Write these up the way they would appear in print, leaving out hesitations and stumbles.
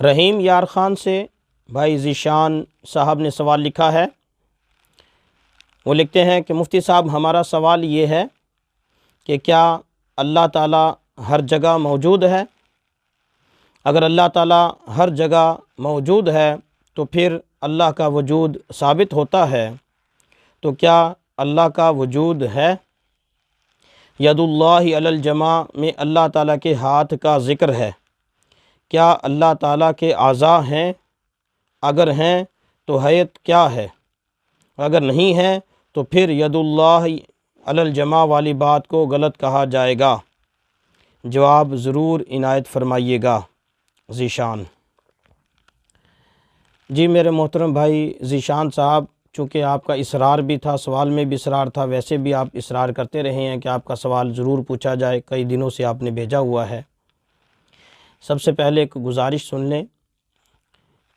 رحیم یار خان سے بھائی ذیشان صاحب نے سوال لکھا ہے۔ وہ لکھتے ہیں کہ مفتی صاحب ہمارا سوال یہ ہے کہ کیا اللہ تعالیٰ ہر جگہ موجود ہے؟ اگر اللہ تعالیٰ ہر جگہ موجود ہے تو پھر اللہ کا وجود ثابت ہوتا ہے، تو کیا اللہ کا وجود ہے؟ ید اللہ علی الجماع میں اللہ تعالیٰ کے ہاتھ کا ذکر ہے، کیا اللہ تعالیٰ کے اعضاء ہیں؟ اگر ہیں تو حیت کیا ہے؟ اگر نہیں ہے تو پھر ید اللہ علی الجماع والی بات کو غلط کہا جائے گا؟ جواب ضرور عنایت فرمائیے گا۔ ذیشان۔ جی میرے محترم بھائی ذیشان صاحب، چونکہ آپ کا اصرار بھی تھا، سوال میں بھی اصرار تھا، ویسے بھی آپ اصرار کرتے رہے ہیں کہ آپ کا سوال ضرور پوچھا جائے، کئی دنوں سے آپ نے بھیجا ہوا ہے۔ سب سے پہلے ایک گزارش سن لیں،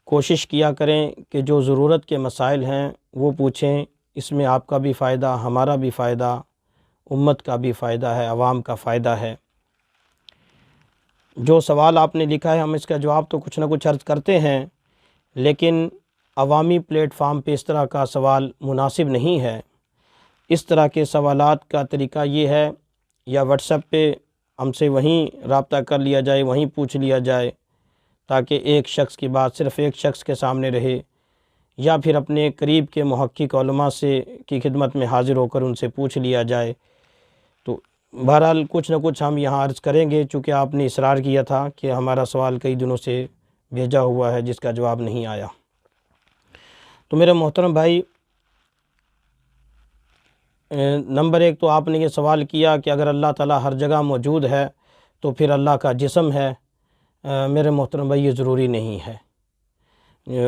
کوشش کیا کریں کہ جو ضرورت کے مسائل ہیں وہ پوچھیں، اس میں آپ کا بھی فائدہ، ہمارا بھی فائدہ، امت کا بھی فائدہ ہے، عوام کا فائدہ ہے۔ جو سوال آپ نے لکھا ہے ہم اس کا جواب تو کچھ نہ کچھ عرض کرتے ہیں، لیکن عوامی پلیٹ فارم پہ اس طرح کا سوال مناسب نہیں ہے۔ اس طرح کے سوالات کا طریقہ یہ ہے، یا واٹس ایپ پہ ہم سے وہیں رابطہ کر لیا جائے، وہیں پوچھ لیا جائے، تاکہ ایک شخص کی بات صرف ایک شخص کے سامنے رہے، یا پھر اپنے قریب کے محقق علماء سے کی خدمت میں حاضر ہو کر ان سے پوچھ لیا جائے۔ تو بہرحال کچھ نہ کچھ ہم یہاں عرض کریں گے، چونکہ آپ نے اصرار کیا تھا کہ ہمارا سوال کئی دنوں سے بھیجا ہوا ہے جس کا جواب نہیں آیا۔ تو میرے محترم بھائی، نمبر ایک تو آپ نے یہ سوال کیا کہ اگر اللہ تعالیٰ ہر جگہ موجود ہے تو پھر اللہ کا جسم ہے۔ میرے محترم بھائی یہ ضروری نہیں ہے۔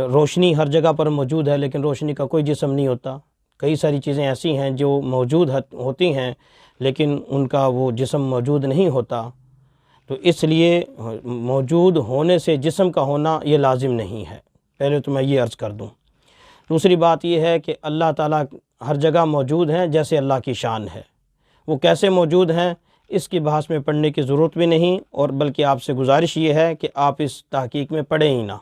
روشنی ہر جگہ پر موجود ہے لیکن روشنی کا کوئی جسم نہیں ہوتا۔ کئی ساری چیزیں ایسی ہیں جو موجود ہوتی ہیں لیکن ان کا وہ جسم موجود نہیں ہوتا، تو اس لیے موجود ہونے سے جسم کا ہونا یہ لازم نہیں ہے۔ پہلے تو میں یہ عرض کر دوں۔ دوسری بات یہ ہے کہ اللہ تعالیٰ ہر جگہ موجود ہیں جیسے اللہ کی شان ہے۔ وہ کیسے موجود ہیں اس کی بحث میں پڑھنے کی ضرورت بھی نہیں، اور بلکہ آپ سے گزارش یہ ہے کہ آپ اس تحقیق میں پڑھیں ہی نہ۔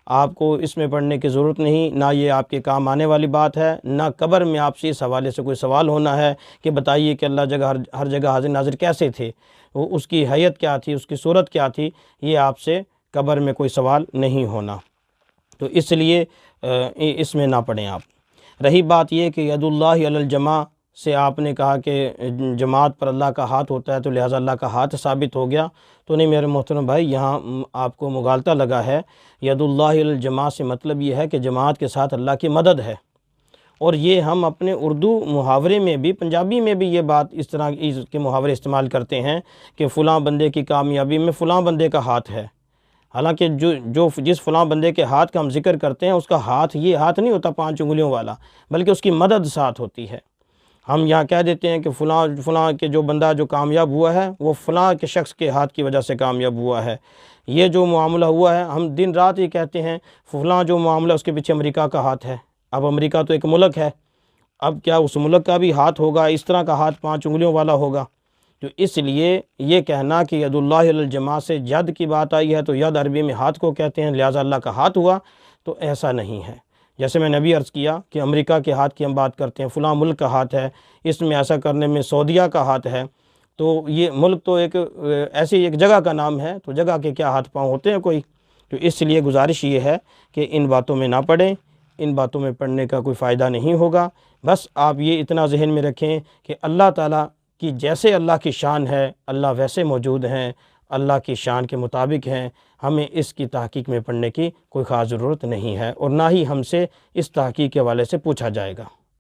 آپ کو اس میں پڑھنے کی ضرورت نہیں، نہ یہ آپ کے کام آنے والی بات ہے، نہ قبر میں آپ سے اس حوالے سے کوئی سوال ہونا ہے کہ بتائیے کہ اللہ ہر جگہ حاضر ناظر کیسے تھے، اس کی حیت کیا تھی، اس کی صورت کیا تھی، یہ آپ سے قبر میں کوئی سوال نہیں ہونا، تو اس لیے اس میں نہ پڑھیں آپ۔ رہی بات یہ کہ ید اللہ علی الجماع سے آپ نے کہا کہ جماعت پر اللہ کا ہاتھ ہوتا ہے تو لہٰذا اللہ کا ہاتھ ثابت ہو گیا، تو نہیں میرے محترم بھائی، یہاں آپ کو مغالطہ لگا ہے۔ ید اللہ علی الجماع سے مطلب یہ ہے کہ جماعت کے ساتھ اللہ کی مدد ہے، اور یہ ہم اپنے اردو محاورے میں بھی، پنجابی میں بھی یہ بات اس طرح کے محاورے استعمال کرتے ہیں کہ فلاں بندے کی کامیابی میں فلاں بندے کا ہاتھ ہے۔ حالانکہ جس فلاں بندے کے ہاتھ کا ہم ذکر کرتے ہیں اس کا ہاتھ یہ ہاتھ نہیں ہوتا 5 انگلیوں والا، بلکہ اس کی مدد ساتھ ہوتی ہے۔ ہم یہاں کہہ دیتے ہیں کہ فلاں کے جو بندہ جو کامیاب ہوا ہے وہ فلاں کے شخص کے ہاتھ کی وجہ سے کامیاب ہوا ہے۔ یہ جو معاملہ ہوا ہے ہم دن رات یہ کہتے ہیں فلاں جو معاملہ اس کے پیچھے امریکہ کا ہاتھ ہے۔ اب امریکہ تو ایک ملک ہے، اب کیا اس ملک کا بھی ہاتھ ہوگا، اس طرح کا ہاتھ 5 انگلیوں والا ہوگا؟ تو اس لیے یہ کہنا کہ ید اللہ علی الجماع سے ید کی بات آئی ہے تو ید عربی میں ہاتھ کو کہتے ہیں لہٰذا اللہ کا ہاتھ ہوا، تو ایسا نہیں ہے۔ جیسے میں نے ابھی عرض کیا کہ امریکہ کے ہاتھ کی ہم بات کرتے ہیں، فلاں ملک کا ہاتھ ہے، اس میں ایسا کرنے میں سعودیہ کا ہاتھ ہے، تو یہ ملک تو ایک ایسی ایک جگہ کا نام ہے، تو جگہ کے کیا ہاتھ پاؤں ہوتے ہیں کوئی؟ تو اس لیے گزارش یہ ہے کہ ان باتوں میں نہ پڑھیں، ان باتوں میں پڑھنے کا کوئی فائدہ نہیں ہوگا۔ بس آپ یہ اتنا ذہن میں رکھیں کہ اللہ تعالیٰ کی جیسے اللہ کی شان ہے اللہ ویسے موجود ہیں، اللہ کی شان کے مطابق ہیں، ہمیں اس کی تحقیق میں پڑھنے کی کوئی خاص ضرورت نہیں ہے، اور نہ ہی ہم سے اس تحقیق کے حوالے سے پوچھا جائے گا۔